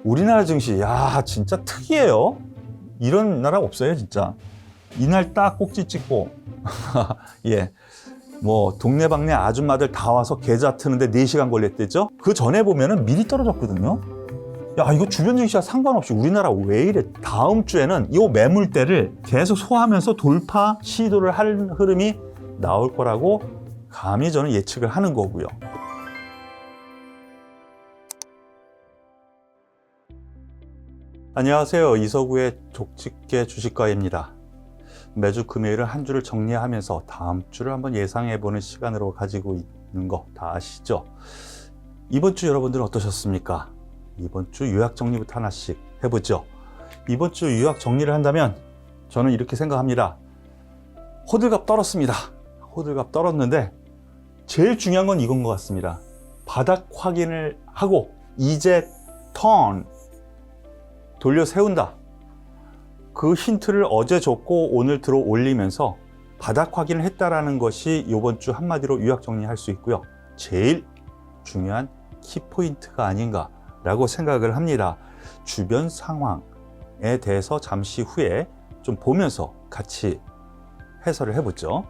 우리나라 증시, 야, 진짜 특이해요. 이런 나라 없어요, 진짜. 이날 딱 꼭지 찍고, 예. 뭐, 동네방네 아줌마들 다 와서 계좌 트는데 4시간 걸렸대죠? 그 전에 보면은 미리 떨어졌거든요? 야, 이거 주변 증시와 상관없이 우리나라 왜 이래? 다음 주에는 이 매물대를 계속 소화하면서 돌파 시도를 할 흐름이 나올 거라고 감히 저는 예측을 하는 거고요. 안녕하세요. 이서구의 족집게 주식과입니다. 매주 금요일은 한 주를 정리하면서 다음 주를 한번 예상해보는 시간으로 가지고 있는 거 다 아시죠? 이번 주 여러분들은 어떠셨습니까? 이번 주 요약 정리부터 하나씩 해보죠. 이번 주 요약 정리를 한다면 저는 이렇게 생각합니다. 호들갑 떨었습니다. 호들갑 떨었는데 제일 중요한 건 이건 것 같습니다. 바닥 확인을 하고 이제 턴 돌려 세운다. 그 힌트를 어제 줬고 오늘 들어 올리면서 바닥 확인을 했다라는 것이 이번 주 한마디로 요약 정리할 수 있고요. 제일 중요한 키포인트가 아닌가라고 생각을 합니다. 주변 상황에 대해서 잠시 후에 좀 보면서 같이 해설을 해보죠.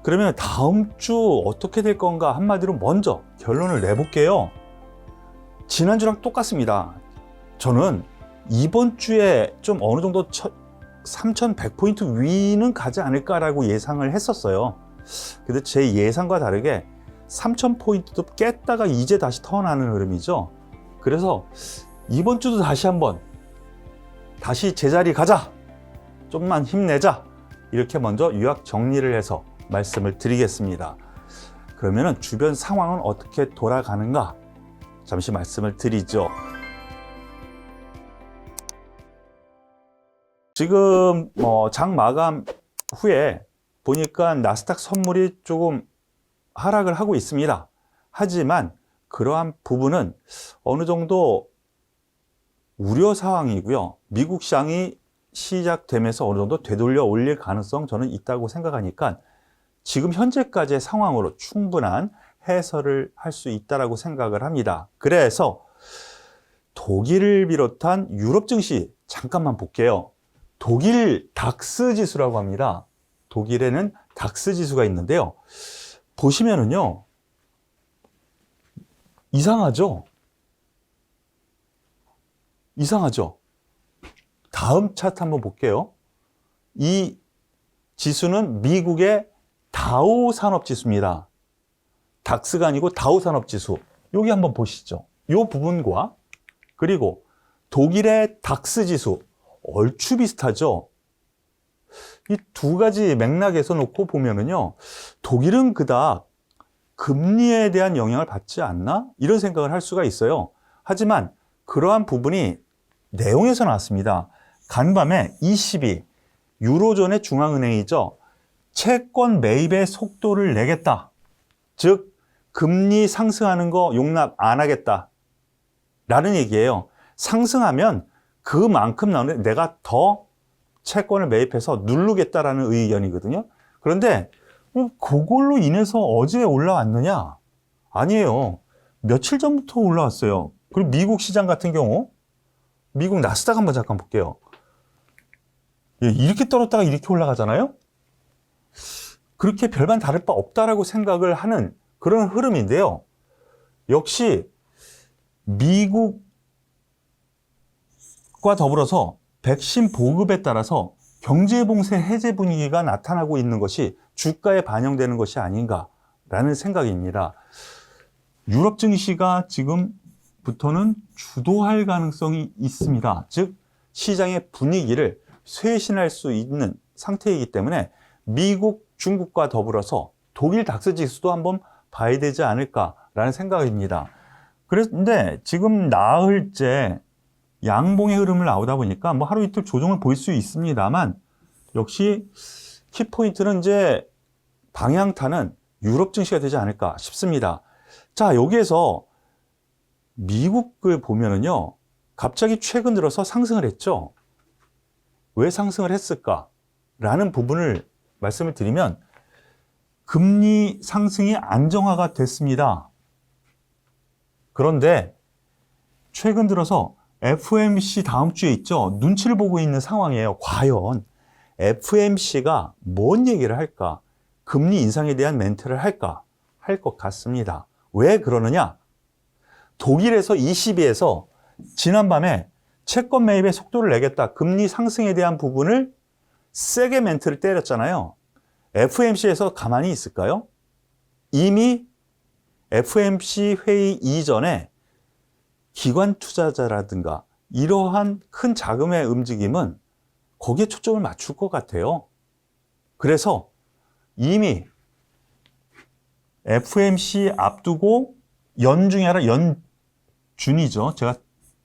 그러면 다음 주 어떻게 될 건가 한마디로 먼저 결론을 내볼게요. 지난주랑 똑같습니다. 저는 이번 주에 좀 어느 정도 3100포인트 위는 가지 않을까라고 예상을 했었어요. 근데 제 예상과 다르게 3000포인트도 깼다가 이제 다시 턴하는 흐름이죠. 그래서 이번 주도 다시 한번 다시 제자리 가자, 좀만 힘내자, 이렇게 먼저 요약 정리를 해서 말씀을 드리겠습니다. 그러면은 주변 상황은 어떻게 돌아가는가 잠시 말씀을 드리죠. 지금 장 마감 후에 보니까 나스닥 선물이 조금 하락을 하고 있습니다. 하지만 그러한 부분은 어느 정도 우려 사항이고요. 미국 시장이 시작되면서 어느 정도 되돌려 올릴 가능성 저는 있다고 생각하니까 지금 현재까지의 상황으로 충분한 해설을 할 수 있다고 생각을 합니다. 그래서 독일을 비롯한 유럽 증시 잠깐만 볼게요. 독일 닥스 지수라고 합니다. 독일에는 닥스 지수가 있는데요. 보시면은요, 이상하죠? 이상하죠? 다음 차트 한번 볼게요. 이 지수는 미국의 다우 산업지수입니다. 닥스가 아니고 다우 산업지수. 여기 한번 보시죠. 이 부분과 그리고 독일의 닥스 지수. 얼추 비슷하죠? 이 두 가지 맥락에서 놓고 보면은요, 독일은 그닥 금리에 대한 영향을 받지 않나? 이런 생각을 할 수가 있어요. 하지만 그러한 부분이 내용에서 나왔습니다. 간밤에 ECB, 유로존의 중앙은행이죠. 채권 매입의 속도를 내겠다. 즉, 금리 상승하는 거 용납 안 하겠다. 라는 얘기예요. 상승하면 그만큼 나오는데 내가 더 채권을 매입해서 누르겠다라는 의견이거든요. 그런데 그걸로 인해서 어제 올라왔느냐? 아니에요. 며칠 전부터 올라왔어요. 그리고 미국 시장 같은 경우 미국 나스닥 한번 잠깐 볼게요. 이렇게 떨었다가 이렇게 올라가잖아요. 그렇게 별반 다를 바 없다라고 생각을 하는 그런 흐름인데요. 역시 미국 과 더불어서 백신 보급에 따라서 경제봉쇄 해제 분위기가 나타나고 있는 것이 주가에 반영되는 것이 아닌가라는 생각입니다. 유럽 증시가 지금부터는 주도할 가능성이 있습니다. 즉 시장의 분위기를 쇄신할 수 있는 상태이기 때문에 미국, 중국과 더불어서 독일 닥스 지수도 한번 봐야 되지 않을까라는 생각입니다. 그런데 지금 나흘째 양봉의 흐름을 나오다 보니까 뭐 하루 이틀 조정을 볼 수 있습니다만 역시 키포인트는 이제 방향타는 유럽 증시가 되지 않을까 싶습니다. 자, 여기에서 미국을 보면은요, 갑자기 최근 들어서 상승을 했죠. 왜 상승을 했을까? 라는 부분을 말씀을 드리면 금리 상승이 안정화가 됐습니다. 그런데 최근 들어서 FOMC 다음 주에 있죠. 눈치를 보고 있는 상황이에요. 과연 FOMC가 뭔 얘기를 할까? 금리 인상에 대한 멘트를 할까? 할 것 같습니다. 왜 그러느냐? 독일에서 ECB에서 지난밤에 채권 매입의 속도를 내겠다. 금리 상승에 대한 부분을 세게 멘트를 때렸잖아요. FOMC에서 가만히 있을까요? 이미 FOMC 회의 이전에 기관 투자자라든가 이러한 큰 자금의 움직임은 거기에 초점을 맞출 것 같아요. 그래서 이미 FOMC 앞두고 연중이 아니라 연준이죠. 제가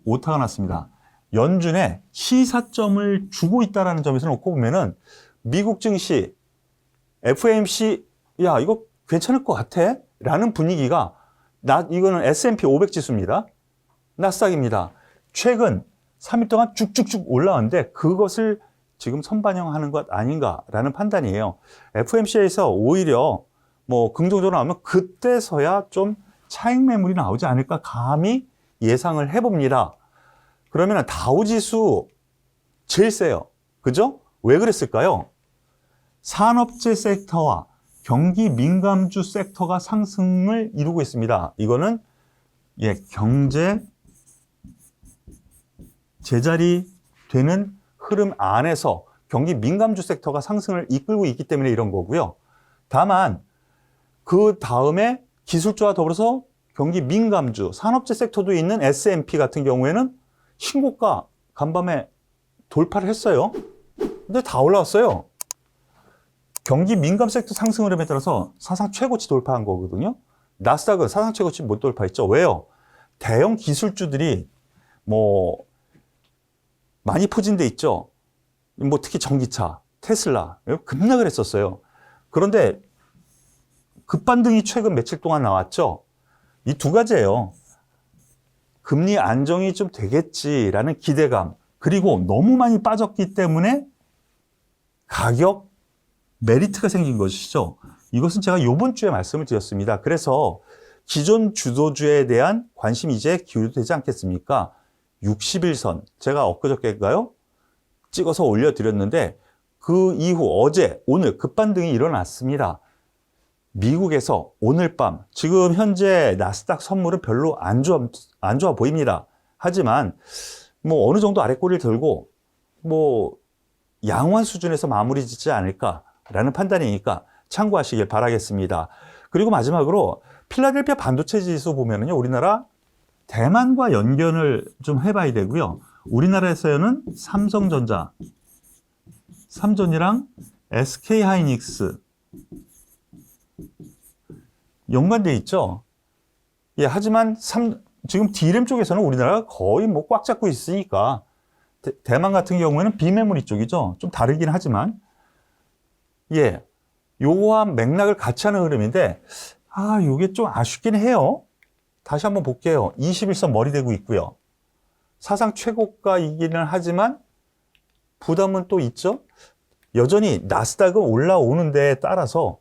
오타가 났습니다. 연준에 시사점을 주고 있다는 점에서 놓고 보면은 미국 증시 FOMC 야 이거 괜찮을 것 같아? 라는 분위기가 이거는 S&P 500 지수입니다. 나스닥입니다. 최근 3일 동안 쭉쭉쭉 올라왔는데 그것을 지금 선반영하는 것 아닌가라는 판단이에요. FOMC에서 오히려 뭐 긍정적으로 나오면 그때서야 좀 차익 매물이 나오지 않을까 감히 예상을 해봅니다. 그러면 다우지수 제일 세요. 그죠? 왜 그랬을까요? 산업재 섹터와 경기 민감주 섹터가 상승을 이루고 있습니다. 이거는 경제 제자리 되는 흐름 안에서 경기 민감주 섹터가 상승을 이끌고 있기 때문에 이런 거고요. 다만 그 다음에 기술주와 더불어서 경기 민감주, 산업재 섹터도 있는 S&P 같은 경우에는 신고가 간밤에 돌파를 했어요. 근데 다 올라왔어요. 경기 민감 섹터 상승 흐름에 따라서 사상 최고치 돌파한 거거든요. 나스닥은 사상 최고치 못 돌파했죠. 왜요? 대형 기술주들이 뭐 많이 포진돼 있죠. 뭐 특히 전기차, 테슬라 급락을 했었어요. 그런데 급반등이 최근 며칠 동안 나왔죠. 이 두 가지예요. 금리 안정이 좀 되겠지라는 기대감, 그리고 너무 많이 빠졌기 때문에 가격 메리트가 생긴 것이죠. 이것은 제가 이번 주에 말씀을 드렸습니다. 그래서 기존 주도주에 대한 관심이 이제 기울어지지 않겠습니까? 60일선 제가 엊그저께인가요? 찍어서 올려드렸는데 그 이후 어제, 오늘 급반등이 일어났습니다. 미국에서 오늘 밤 지금 현재 나스닥 선물은 별로 안 좋아 보입니다. 하지만 뭐 어느 정도 아랫꼬리를 들고 뭐 양호한 수준에서 마무리 짓지 않을까라는 판단이니까 참고하시길 바라겠습니다. 그리고 마지막으로 필라델피아 반도체 지수 보면은요, 우리나라 대만과 연결을 좀 해봐야 되고요. 우리나라에서는 삼전이랑 SK하이닉스 연관돼 있죠. 하지만 지금 D램 쪽에서는 우리나라가 거의 뭐 꽉 잡고 있으니까 대만 같은 경우에는 비메모리 쪽이죠. 좀 다르긴 하지만 요거와 맥락을 같이 하는 흐름인데 요게 좀 아쉽긴 해요. 다시 한번 볼게요. 21선 머리 대고 있고요. 사상 최고가이기는 하지만 부담은 또 있죠. 여전히 나스닥은 올라오는 데에 따라서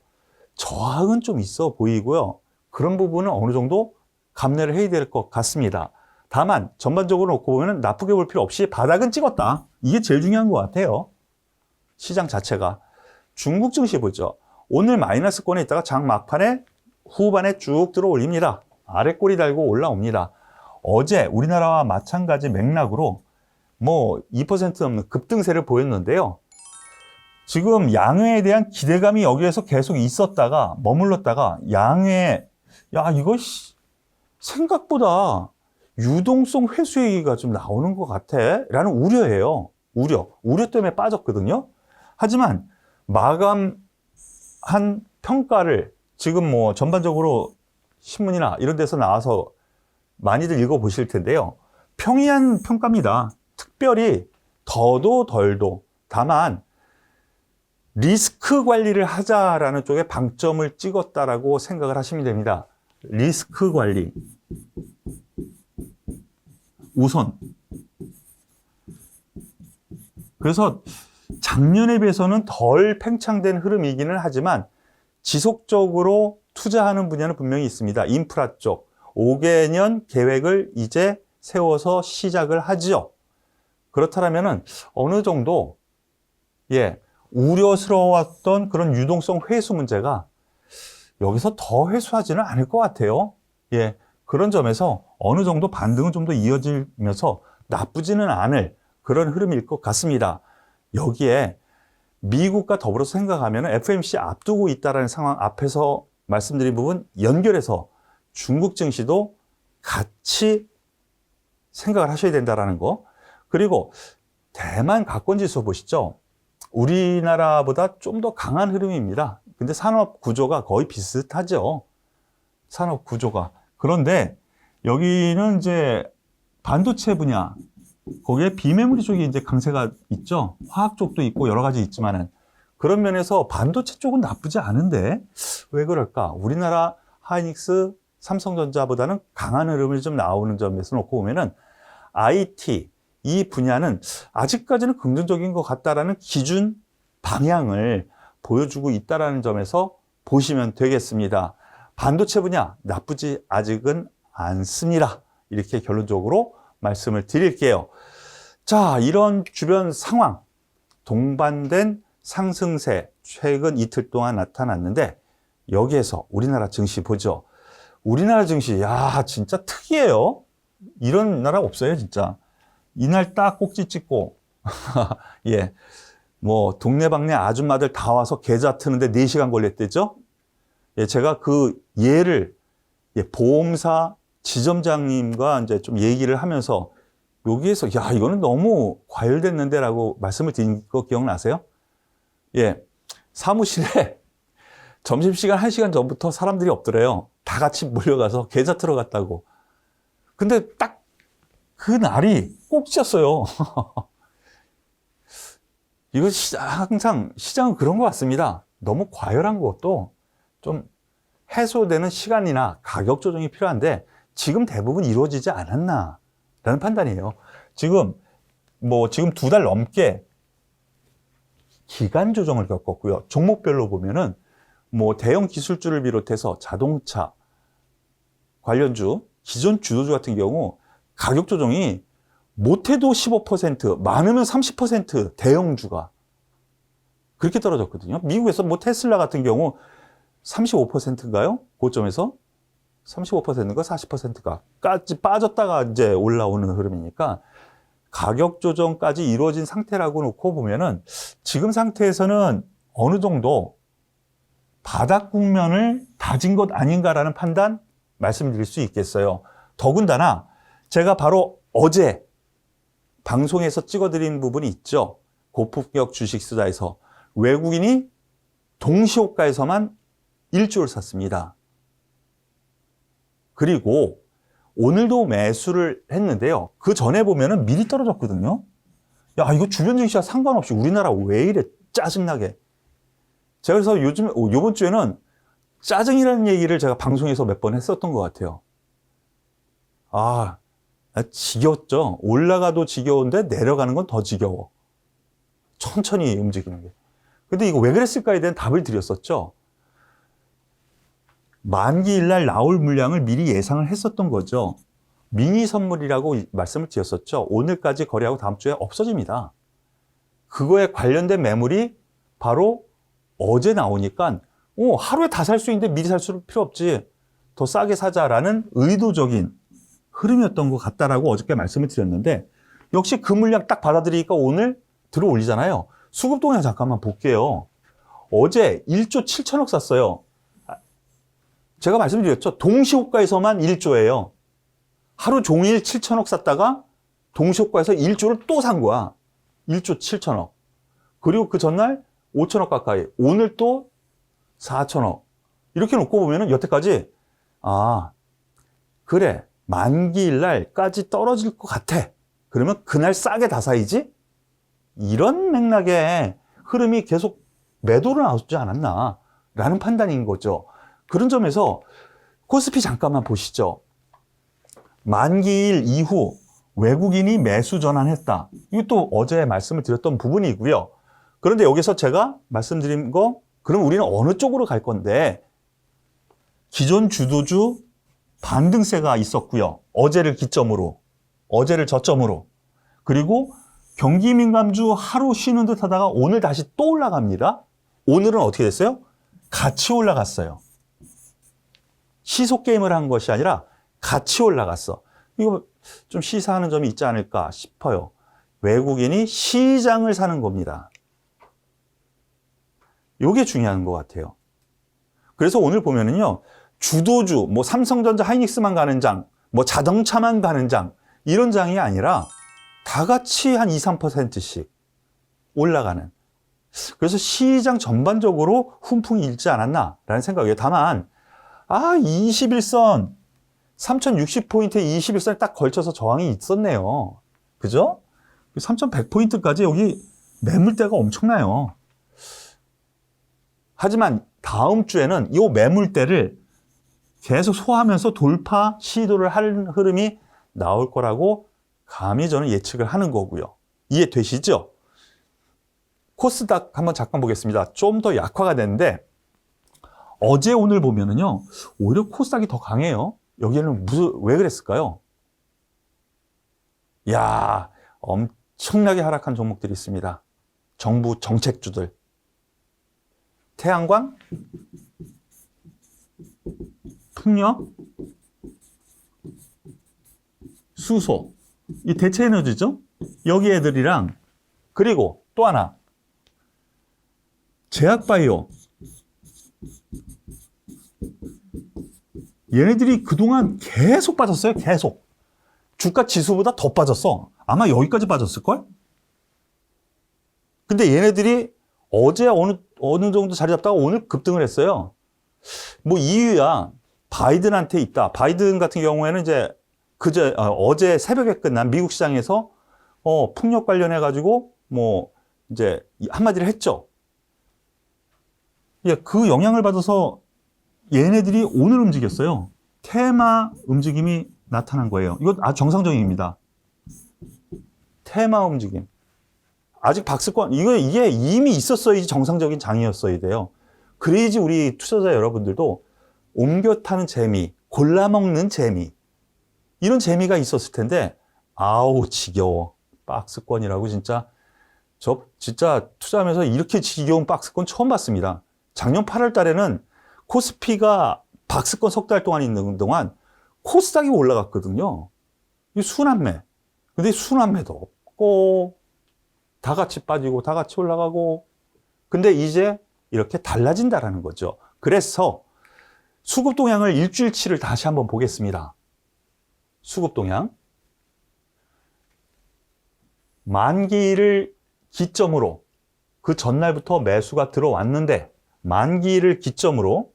저항은 좀 있어 보이고요. 그런 부분은 어느 정도 감내를 해야 될 것 같습니다. 다만 전반적으로 놓고 보면 나쁘게 볼 필요 없이 바닥은 찍었다. 이게 제일 중요한 것 같아요. 시장 자체가. 중국 증시 보죠. 오늘 마이너스권에 있다가 장 막판에 후반에 쭉 들어 올립니다. 아랫꼬리 달고 올라옵니다. 어제 우리나라와 마찬가지 맥락으로 뭐 2% 넘는 급등세를 보였는데요. 지금 양회에 대한 기대감이 여기에서 계속 있었다가 머물렀다가 양회 이거 생각보다 유동성 회수 얘기가 좀 나오는 것 같아 라는 우려예요. 우려 때문에 빠졌거든요. 하지만 마감한 평가를 지금 뭐 전반적으로 신문이나 이런 데서 나와서 많이들 읽어보실 텐데요. 평이한 평가입니다. 특별히 더도 덜도. 다만 리스크 관리를 하자라는 쪽에 방점을 찍었다라고 생각을 하시면 됩니다. 리스크 관리. 우선. 그래서 작년에 비해서는 덜 팽창된 흐름이기는 하지만 지속적으로 투자하는 분야는 분명히 있습니다. 인프라 쪽. 5개년 계획을 이제 세워서 시작을 하지요. 그렇다면은 어느 정도 우려스러웠던 그런 유동성 회수 문제가 여기서 더 회수하지는 않을 것 같아요. 그런 점에서 어느 정도 반등은 좀 더 이어지면서 나쁘지는 않을 그런 흐름일 것 같습니다. 여기에 미국과 더불어서 생각하면 FOMC 앞두고 있다는 상황 앞에서 말씀드린 부분 연결해서 중국 증시도 같이 생각을 하셔야 된다는 거. 그리고 대만 가권지수 보시죠. 우리나라보다 좀 더 강한 흐름입니다. 근데 산업 구조가 거의 비슷하죠. 산업 구조가. 그런데 여기는 이제 반도체 분야, 거기에 비메모리 쪽이 이제 강세가 있죠. 화학 쪽도 있고 여러 가지 있지만은 그런 면에서 반도체 쪽은 나쁘지 않은데 왜 그럴까? 우리나라 하이닉스, 삼성전자보다는 강한 흐름이 좀 나오는 점에서 놓고 보면은 IT 이 분야는 아직까지는 긍정적인 것 같다라는 기준 방향을 보여주고 있다라는 점에서 보시면 되겠습니다. 반도체 분야 나쁘지 아직은 않습니다. 이렇게 결론적으로 말씀을 드릴게요. 자, 이런 주변 상황, 동반된 상승세 최근 이틀 동안 나타났는데 여기에서 우리나라 증시 보죠. 우리나라 증시, 야, 진짜 특이해요. 이런 나라 없어요, 진짜. 이날 딱 꼭지 찍고, 뭐, 동네방네 아줌마들 다 와서 계좌 트는데 4시간 걸렸대죠? 제가 그 예를, 보험사 지점장님과 이제 좀 얘기를 하면서 여기에서, 야, 이거는 너무 과열됐는데 라고 말씀을 드린 거 기억나세요? 사무실에 점심시간 1시간 전부터 사람들이 없더래요. 다 같이 몰려가서 계좌 틀어 갔다고. 근데 딱 그 날이 꼭지였어요. 이거 항상 시장은 그런 것 같습니다. 너무 과열한 것도 좀 해소되는 시간이나 가격 조정이 필요한데 지금 대부분 이루어지지 않았나라는 판단이에요. 지금 2달 넘게 기간 조정을 겪었고요. 종목별로 보면은 뭐 대형 기술주를 비롯해서 자동차 관련주, 기존 주도주 같은 경우 가격 조정이 못해도 15%, 많으면 30% 대형주가 그렇게 떨어졌거든요. 미국에서 뭐 테슬라 같은 경우 35%인가요? 고점에서 35%인가 40%가까지 빠졌다가 이제 올라오는 흐름이니까 가격 조정까지 이루어진 상태라고 놓고 보면은 지금 상태에서는 어느 정도 바닥 국면을 다진 것 아닌가라는 판단 말씀드릴 수 있겠어요. 더군다나 제가 바로 어제 방송에서 찍어드린 부분이 있죠. 고품격 주식 투자에서 외국인이 동시호가에서만 1주를 샀습니다. 그리고 오늘도 매수를 했는데요. 그 전에 보면은 미리 떨어졌거든요. 야, 이거 주변 증시와 상관없이 우리나라 왜 이래 짜증나게. 제가 그래서 요번 주에는 짜증이라는 얘기를 제가 방송에서 몇 번 했었던 것 같아요. 지겹죠. 올라가도 지겨운데 내려가는 건 더 지겨워. 천천히 움직이는 게. 근데 이거 왜 그랬을까에 대한 답을 드렸었죠. 만기일날 나올 물량을 미리 예상을 했었던 거죠. 미니 선물이라고 말씀을 드렸었죠. 오늘까지 거래하고 다음 주에 없어집니다. 그거에 관련된 매물이 바로 어제 나오니까 하루에 다 살 수 있는데 미리 살 필요 없지. 더 싸게 사자라는 의도적인 흐름이었던 것 같다라고 어저께 말씀을 드렸는데 역시 그 물량 딱 받아들이니까 오늘 들어올리잖아요. 수급 동향 잠깐만 볼게요. 어제 1조 7천억 샀어요. 제가 말씀드렸죠. 동시호가에서만 1조예요. 하루 종일 7천억 샀다가 동시호가에서 1조를 또 산 거야. 1조 7천억. 그리고 그 전날 5천억 가까이. 오늘 또 4천억. 이렇게 놓고 보면은 여태까지 그래. 만기일 날까지 떨어질 것 같아. 그러면 그날 싸게 다 사야지? 이런 맥락의 흐름이 계속 매도로 나오지 않았나 라는 판단인 거죠. 그런 점에서 코스피 잠깐만 보시죠. 만기일 이후 외국인이 매수 전환했다. 이것도 어제 말씀을 드렸던 부분이고요. 그런데 여기서 제가 말씀드린 거 그럼 우리는 어느 쪽으로 갈 건데 기존 주도주 반등세가 있었고요. 어제를 기점으로 어제를 저점으로. 그리고 경기 민감주 하루 쉬는 듯 하다가 오늘 다시 또 올라갑니다. 오늘은 어떻게 됐어요? 같이 올라갔어요. 시속 게임을 한 것이 아니라 같이 올라갔어. 이거 좀 시사하는 점이 있지 않을까 싶어요. 외국인이 시장을 사는 겁니다. 이게 중요한 것 같아요. 그래서 오늘 보면은요, 주도주, 뭐 삼성전자, 하이닉스만 가는 장, 뭐 자동차만 가는 장, 이런 장이 아니라 다 같이 한 2, 3%씩 올라가는. 그래서 시장 전반적으로 훈풍이 일지 않았나라는 생각이에요. 다만, 21선, 3060포인트에 21선에 딱 걸쳐서 저항이 있었네요. 그죠? 3100포인트까지 여기 매물대가 엄청나요. 하지만 다음 주에는 이 매물대를 계속 소화하면서 돌파 시도를 할 흐름이 나올 거라고 감히 저는 예측을 하는 거고요. 이해되시죠? 코스닥 한번 잠깐 보겠습니다. 좀 더 약화가 됐는데 어제 오늘 보면은요, 오히려 코스닥이 더 강해요. 여기는 왜 그랬을까요? 야, 엄청나게 하락한 종목들이 있습니다. 정부 정책주들. 태양광, 풍력, 수소, 이 대체 에너지죠? 여기 애들이랑, 그리고 또 하나, 제약바이오. 얘네들이 그동안 계속 빠졌어요. 계속. 주가 지수보다 더 빠졌어. 아마 여기까지 빠졌을걸? 근데 얘네들이 어제 어느 정도 자리 잡다가 오늘 급등을 했어요. 뭐 이유야 바이든한테 있다. 바이든 같은 경우에는 이제 어제 새벽에 끝난 미국 시장에서 풍력 관련해 가지고 뭐 이제 한마디를 했죠. 예, 그 영향을 받아서 얘네들이 오늘 움직였어요. 테마 움직임이 나타난 거예요. 이거 아주 정상적입니다. 테마 움직임. 아직 박스권, 이게 이미 있었어야지 정상적인 장이었어야 돼요. 그래야지 우리 투자자 여러분들도 옮겨 타는 재미, 골라먹는 재미, 이런 재미가 있었을 텐데, 아우, 지겨워. 박스권이라고 진짜. 저 진짜 투자하면서 이렇게 지겨운 박스권 처음 봤습니다. 작년 8월 달에는 코스피가 박스권 석 달 동안 있는 동안 코스닥이 올라갔거든요. 이 순환매. 근데 순환매도 없고, 다 같이 빠지고, 다 같이 올라가고. 근데 이제 이렇게 달라진다라는 거죠. 그래서 수급 동향을 일주일치를 다시 한번 보겠습니다. 수급 동향. 만기를 기점으로 그 전날부터 매수가 들어왔는데 만기를 기점으로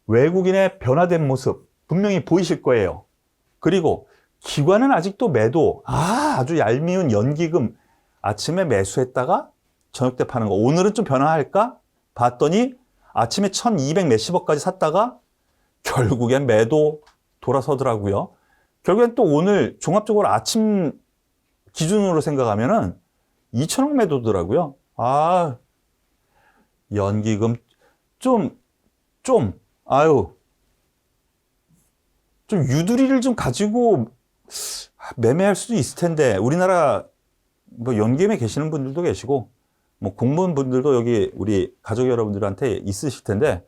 외국인의 변화된 모습 분명히 보이실 거예요. 그리고 기관은 아직도 매도, 아주 얄미운 연기금 아침에 매수했다가 저녁 때 파는 거. 오늘은 좀 변화할까? 봤더니 아침에 1200 몇십억까지 샀다가 결국엔 매도 돌아서더라고요. 결국엔 또 오늘 종합적으로 아침 기준으로 생각하면은 2천억 매도더라고요. 연기금 좀 유두리를 좀 가지고 매매할 수도 있을 텐데, 우리나라 뭐 연기금에 계시는 분들도 계시고, 뭐 공무원 분들도 여기 우리 가족 여러분들한테 있으실 텐데,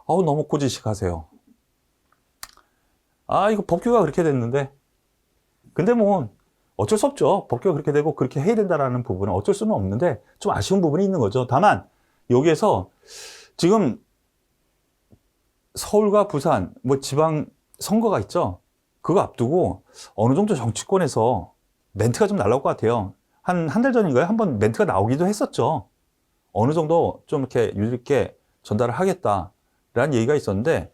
너무 고지식하세요. 이거 법규가 그렇게 됐는데. 근데 뭐 어쩔 수 없죠. 법규가 그렇게 되고 그렇게 해야 된다라는 부분은 어쩔 수는 없는데 좀 아쉬운 부분이 있는 거죠. 다만 여기에서 지금 서울과 부산 뭐 지방 선거가 있죠. 그거 앞두고 어느 정도 정치권에서 멘트가 좀 날라올 것 같아요. 한 달 전인가요? 한번 멘트가 나오기도 했었죠. 어느 정도 좀 이렇게 유리 있게 전달을 하겠다라는 얘기가 있었는데,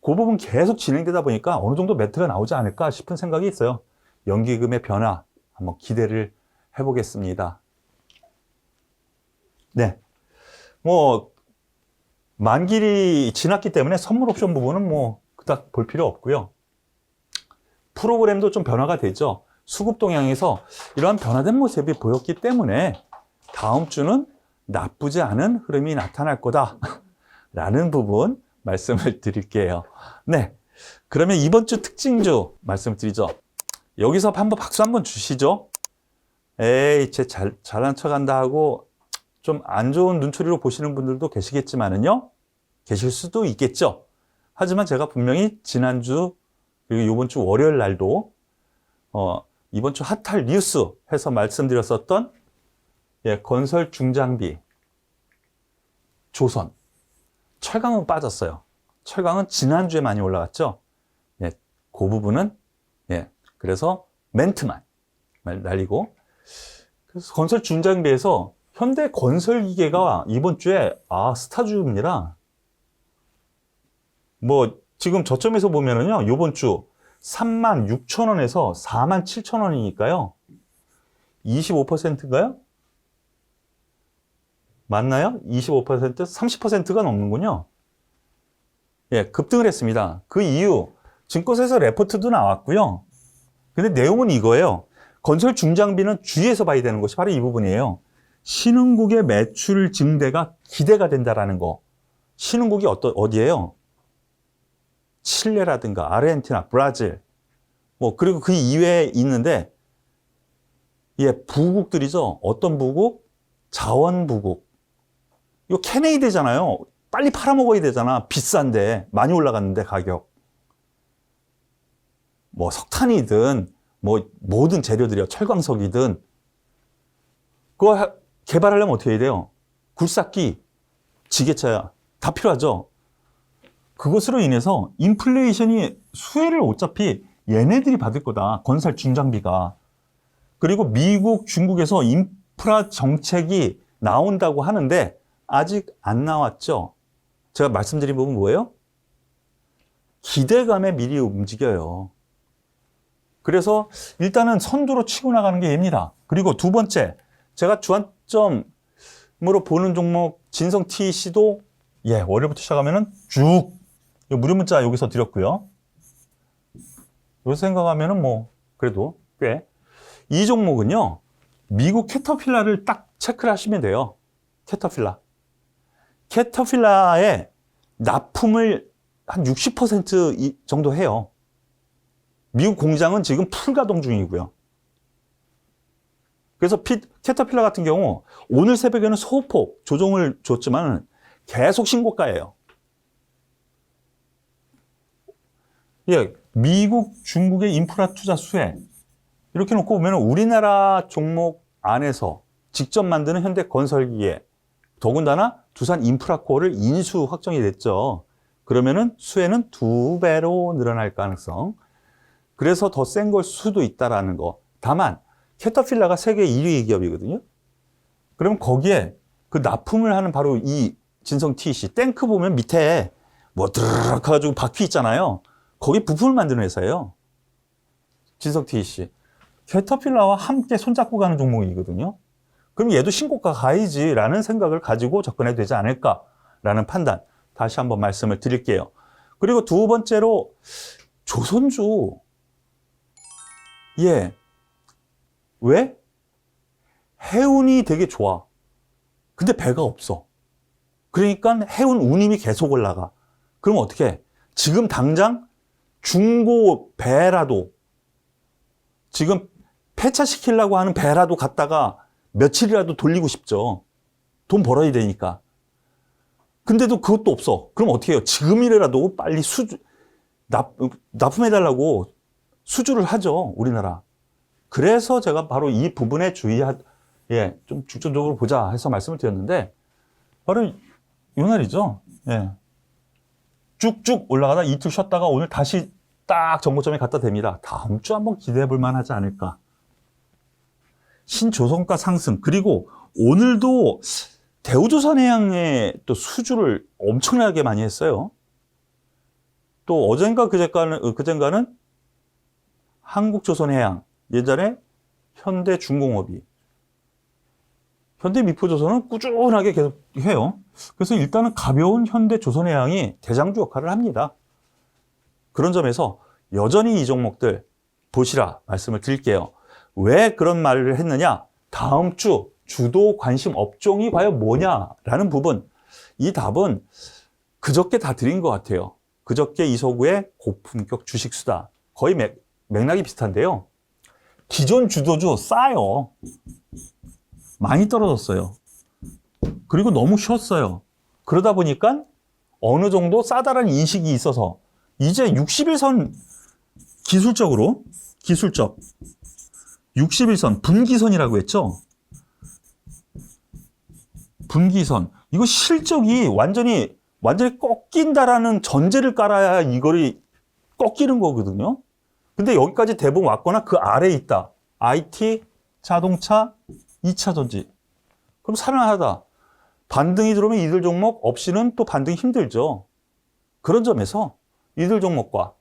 그 부분 계속 진행되다 보니까 어느 정도 멘트가 나오지 않을까 싶은 생각이 있어요. 연기금의 변화 한번 기대를 해보겠습니다. 네. 뭐 만기일이 지났기 때문에 선물 옵션 부분은 뭐 그닥 볼 필요 없고요. 프로그램도 좀 변화가 되죠. 수급 동향에서 이러한 변화된 모습이 보였기 때문에 다음 주는 나쁘지 않은 흐름이 나타날 거다 라는 부분 말씀을 드릴게요. 네, 그러면 이번 주 특징주 말씀드리죠. 여기서 한번 박수 한번 주시죠. 에이, 쟤 잘난 척한다 하고 좀 안 좋은 눈초리로 보시는 분들도 계시겠지만은요. 계실 수도 있겠죠. 하지만 제가 분명히 지난주 그리고 이번 주 월요일 날도 이번 주 핫할 뉴스 해서 말씀드렸었던 건설 중장비, 조선, 철강은 빠졌어요. 철강은 지난주에 많이 올라갔죠. 그 부분은 그래서 멘트만 날리고, 그래서 건설 중장비에서 현대 건설기계가 이번 주에 스타주입니다. 뭐 지금 저점에서 보면은요, 이번 주 36,000원에서 47,000원이니까요. 25%인가요? 맞나요? 25%? 30%가 넘는군요. 급등을 했습니다. 그 이유, 증권사에서 레포트도 나왔고요. 근데 내용은 이거예요. 건설 중장비는 주의해서 봐야 되는 것이 바로 이 부분이에요. 신흥국의 매출 증대가 기대가 된다라는 거. 신흥국이 어디예요? 칠레라든가 아르헨티나, 브라질, 그리고 그 이외에 있는데, 부국들이죠. 어떤 부국? 자원부국. 이거 캐내야 되잖아요. 빨리 팔아먹어야 되잖아. 비싼데, 많이 올라갔는데, 가격. 석탄이든, 모든 재료들이요. 철광석이든. 그거 개발하려면 어떻게 해야 돼요? 굴삭기, 지게차, 다 필요하죠. 그것으로 인해서 인플레이션이 수혜를 어차피 얘네들이 받을 거다. 건설 중장비가. 그리고 미국, 중국에서 인프라 정책이 나온다고 하는데 아직 안 나왔죠. 제가 말씀드린 부분 뭐예요? 기대감에 미리 움직여요. 그래서 일단은 선두로 치고 나가는 게 얘입니다. 그리고 두 번째, 제가 주안점으로 보는 종목 진성 TEC도 월요일부터 시작하면은 쭉 무료 문자 여기서 드렸고요. 여기서 생각하면은 그래도 꽤. 이 종목은요, 미국 캐터필라를 딱 체크를 하시면 돼요. 캐터필라의 납품을 한 60% 정도 해요. 미국 공장은 지금 풀가동 중이고요. 그래서 캐터필라 같은 경우 오늘 새벽에는 소폭 조정을 줬지만 계속 신고가예요. 미국, 중국의 인프라 투자 수혜 이렇게 놓고 보면 우리나라 종목 안에서 직접 만드는 현대건설기계, 더군다나 두산 인프라코어를 인수 확정이 됐죠. 그러면은 수혜는 2배로 늘어날 가능성. 그래서 더 센 걸 수도 있다라는 거. 다만 캐터필라가 세계 1위 기업이거든요. 그럼 거기에 그 납품을 하는 바로 이 진성 TEC, 탱크 보면 밑에 드르륵 해가지고 바퀴 있잖아요. 거기 부품을 만드는 회사예요. 진성 TEC. 캐터필라와 함께 손잡고 가는 종목이거든요. 그럼 얘도 신고가 가야지라는 생각을 가지고 접근해도 되지 않을까라는 판단. 다시 한번 말씀을 드릴게요. 그리고 두 번째로 조선주. 왜? 해운이 되게 좋아. 근데 배가 없어. 그러니까 해운 운임이 계속 올라가. 그럼 어떻게 해? 지금 당장 중고 배라도, 지금 폐차시키려고 하는 배라도 갖다가 며칠이라도 돌리고 싶죠. 돈 벌어야 되니까. 근데도 그것도 없어. 그럼 어떻게 해요? 지금이라도 빨리 납품해달라고 수주를 하죠, 우리나라. 그래서 제가 바로 이 부분에 좀 중점적으로 보자 해서 말씀을 드렸는데, 바로 이 날이죠. 쭉쭉 올라가다 이틀 쉬었다가 오늘 다시 딱 정고점에 갖다 댑니다. 다음 주 한번 기대해 볼 만하지 않을까. 신조선가 상승. 그리고 오늘도 대우조선해양에 또 수주를 엄청나게 많이 했어요. 또 어젠가 그젠가는 한국조선해양, 예전에 현대중공업이, 현대미포조선은 꾸준하게 계속 해요. 그래서 일단은 가벼운 현대조선해양이 대장주 역할을 합니다. 그런 점에서 여전히 이 종목들 보시라 말씀을 드릴게요. 왜 그런 말을 했느냐? 다음 주 주도 관심 업종이 과연 뭐냐라는 부분, 이 답은 그저께 다 드린 것 같아요. 그저께 이서구의 고품격 주식 수다. 거의 맥락이 비슷한데요. 기존 주도주 싸요. 많이 떨어졌어요. 그리고 너무 쉬웠어요. 그러다 보니까 어느 정도 싸다라는 인식이 있어서 이제 60일선 기술적 60일선 분기선이라고 했죠. 분기선. 이거 실적이 완전히 꺾인다라는 전제를 깔아야 이거를 꺾이는 거거든요. 근데 여기까지 대부분 왔거나 그 아래에 있다. IT, 자동차, 2차 전지. 그럼 살만하다. 반등이 들어오면 이들 종목 없이는 또 반등이 힘들죠. 그런 점에서 이들 종목과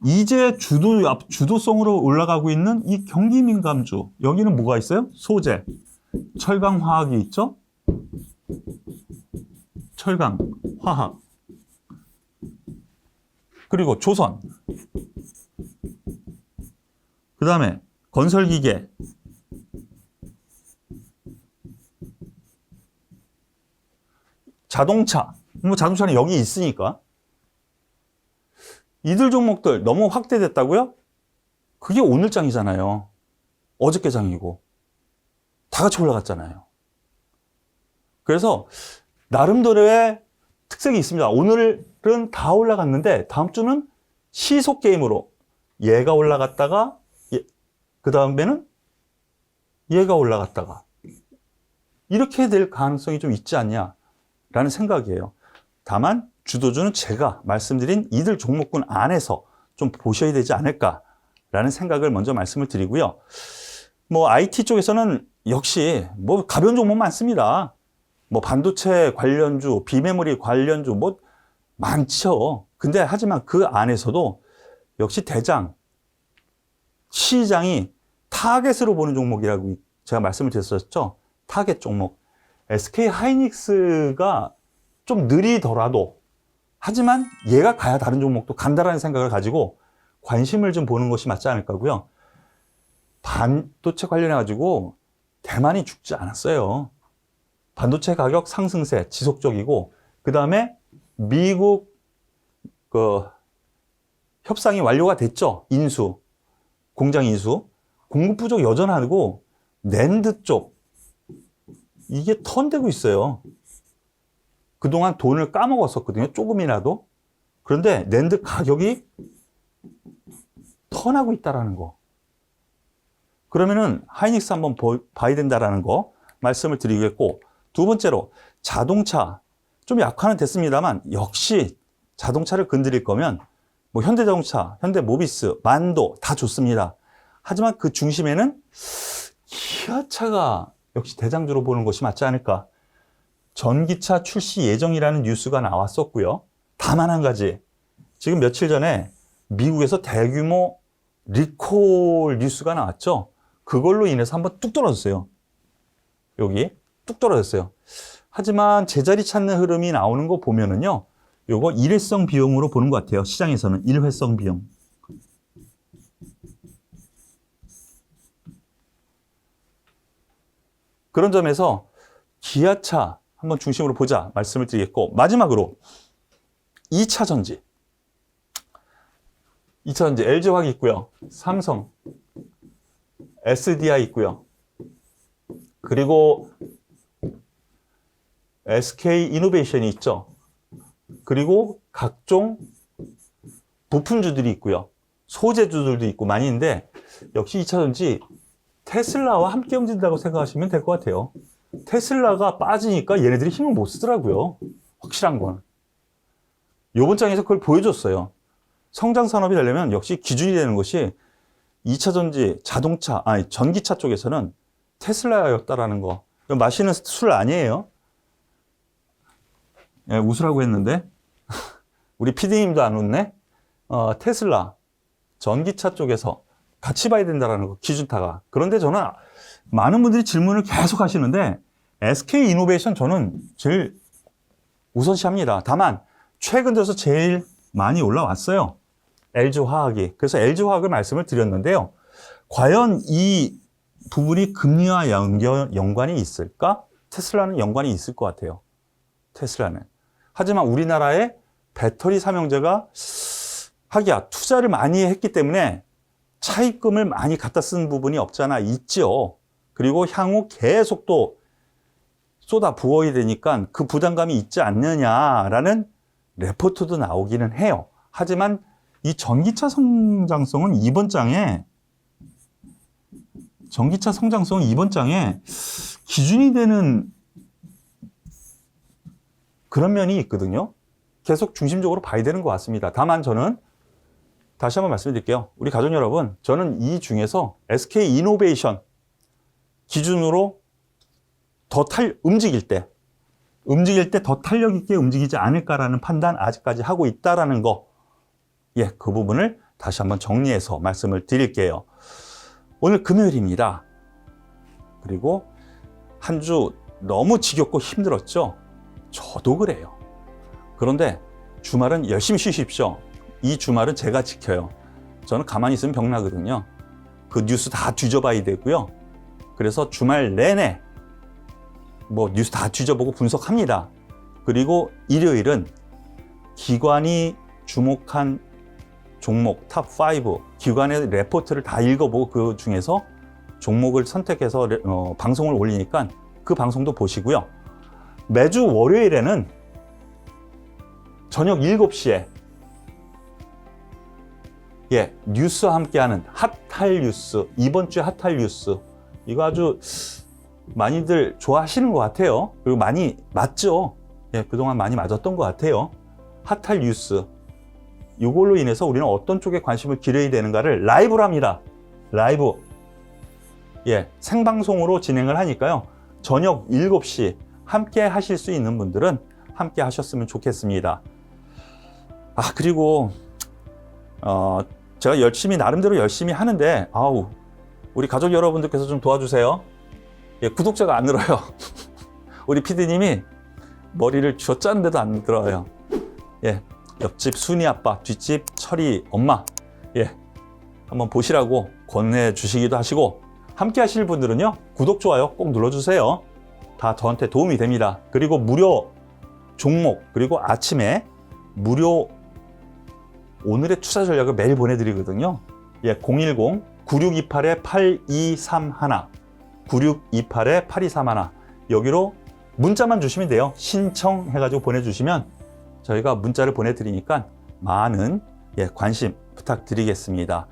이제 주도성으로 올라가고 있는 이 경기민감주. 여기는 뭐가 있어요? 소재, 철강, 화학이 있죠? 철강, 화학. 그리고 조선. 그 다음에 건설기계. 자동차. 뭐 자동차는 여기 있으니까. 이들 종목들 너무 확대됐다고요? 그게 오늘 장이잖아요. 어저께 장이고. 다 같이 올라갔잖아요. 그래서 나름대로의 특색이 있습니다. 오늘은 다 올라갔는데 다음 주는 시속 게임으로 얘가 올라갔다가 그 다음에는 얘가 올라갔다가 이렇게 될 가능성이 좀 있지 않냐라는 생각이에요. 다만 주도주는 제가 말씀드린 이들 종목군 안에서 좀 보셔야 되지 않을까라는 생각을 먼저 말씀을 드리고요. 뭐 IT 쪽에서는 역시 뭐 가벼운 종목 많습니다. 뭐 반도체 관련주, 비메모리 관련주 뭐 많죠. 근데 하지만 그 안에서도 역시 대장, 시장이 타겟으로 보는 종목이라고 제가 말씀을 드렸었죠. 타겟 종목. SK 하이닉스가 좀 느리더라도 하지만 얘가 가야 다른 종목도 간다라는 생각을 가지고 관심을 좀 보는 것이 맞지 않을까고요. 반도체 관련해가지고 대만이 죽지 않았어요. 반도체 가격 상승세 지속적이고 그 다음에 미국 협상이 완료가 됐죠. 인수, 공장 인수. 공급 부족 여전하고 낸드 쪽 이게 턴되고 있어요. 그동안 돈을 까먹었었거든요. 조금이라도. 그런데 낸드 가격이 턴하고 있다라는 거. 그러면은 하이닉스 한번 봐야 된다라는 거 말씀을 드리겠고, 두 번째로 자동차 좀 약화는 됐습니다만 역시 자동차를 건드릴 거면 뭐 현대자동차, 현대모비스, 만도 다 좋습니다. 하지만 그 중심에는 기아차가 역시 대장주로 보는 것이 맞지 않을까. 전기차 출시 예정이라는 뉴스가 나왔었고요. 다만 한 가지, 지금 며칠 전에 미국에서 대규모 리콜 뉴스가 나왔죠. 그걸로 인해서 한번 뚝 떨어졌어요. 여기 뚝 떨어졌어요. 하지만 제자리 찾는 흐름이 나오는 거 보면은요, 요거 일회성 비용으로 보는 것 같아요. 시장에서는 일회성 비용. 그런 점에서 기아차 한번 중심으로 보자 말씀을 드리겠고, 마지막으로 2차 전지. 2차 전지 LG화학 있고요. 삼성, SDI 있고요. 그리고 SK이노베이션이 있죠. 그리고 각종 부품주들이 있고요. 소재주들도 있고 많이 있는데 역시 2차 전지 테슬라와 함께 움직인다고 생각하시면 될 것 같아요. 테슬라가 빠지니까 얘네들이 힘을 못 쓰더라고요. 확실한 건. 요번 장에서 그걸 보여줬어요. 성장 산업이 되려면 역시 기준이 되는 것이 2차 전지, 자동차, 전기차 쪽에서는 테슬라였다라는 거. 마시는 술 아니에요. 예, 웃으라고 했는데 우리 PD님도 안 웃네. 테슬라, 전기차 쪽에서 같이 봐야 된다라는 거, 기준타가. 그런데 저는 많은 분들이 질문을 계속 하시는데 SK이노베이션 저는 제일 우선시합니다. 다만 최근 들어서 제일 많이 올라왔어요. LG화학이. 그래서 LG화학을 말씀을 드렸는데요. 과연 이 부분이 금리와 연관이 있을까? 테슬라는 연관이 있을 것 같아요. 테슬라는. 하지만 우리나라의 배터리 삼형제가 하기야 투자를 많이 했기 때문에 차입금을 많이 갖다 쓴 부분이 없잖아 있죠. 그리고 향후 계속 또 쏟아 부어야 되니까 그 부담감이 있지 않느냐라는 레포트도 나오기는 해요. 하지만 이 전기차 성장성은 이번 장에 기준이 되는 그런 면이 있거든요. 계속 중심적으로 봐야 되는 것 같습니다. 다만 저는 다시 한번 말씀드릴게요. 우리 가족 여러분, 저는 이 중에서 SK 이노베이션 기준으로 움직일 때 더 탄력 있게 움직이지 않을까라는 판단 아직까지 하고 있다라는 거. 예, 그 부분을 다시 한번 정리해서 말씀을 드릴게요. 오늘 금요일입니다. 그리고 한 주 너무 지겹고 힘들었죠? 저도 그래요. 그런데 주말은 열심히 쉬십시오. 이 주말은 제가 지켜요. 저는 가만히 있으면 병나거든요. 그 뉴스 다 뒤져봐야 되고요. 그래서 주말 내내 뉴스 다 뒤져보고 분석합니다. 그리고 일요일은 기관이 주목한 종목 탑5 기관의 레포트를 다 읽어보고 그 중에서 종목을 선택해서 방송을 올리니까 그 방송도 보시고요. 매주 월요일에는 저녁 7시에 뉴스와 함께하는 핫할 뉴스, 이번 주 핫할 뉴스, 이거 아주 많이들 좋아하시는 것 같아요. 그리고 많이 맞죠? 그동안 많이 맞았던 것 같아요. 핫할 뉴스, 이걸로 인해서 우리는 어떤 쪽에 관심을 기울여야 되는가를 라이브로 합니다. 라이브. 생방송으로 진행을 하니까요. 저녁 7시 함께 하실 수 있는 분들은 함께 하셨으면 좋겠습니다. 그리고 제가 나름대로 열심히 하는데 우리 가족 여러분들께서 좀 도와주세요. 구독자가 안 늘어요. 우리 PD님이 머리를 쥐어짜는데도 안 늘어요. 옆집 순이 아빠, 뒷집 철이 엄마, 한번 보시라고 권해주시기도 하시고, 함께 하실 분들은요, 구독, 좋아요 꼭 눌러주세요. 다 저한테 도움이 됩니다. 그리고 무료 종목, 그리고 아침에 무료 오늘의 투자 전략을 매일 보내드리거든요. 010-9628-8231, 9628-8231, 여기로 문자만 주시면 돼요. 신청해가지고 보내주시면 저희가 문자를 보내드리니까 많은 관심 부탁드리겠습니다.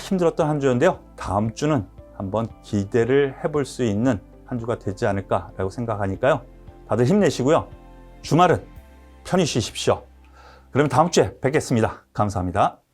힘들었던 한 주였는데요. 다음 주는 한번 기대를 해볼 수 있는 한 주가 되지 않을까라고 생각하니까요. 다들 힘내시고요. 주말은 편히 쉬십시오. 그럼 다음 주에 뵙겠습니다. 감사합니다.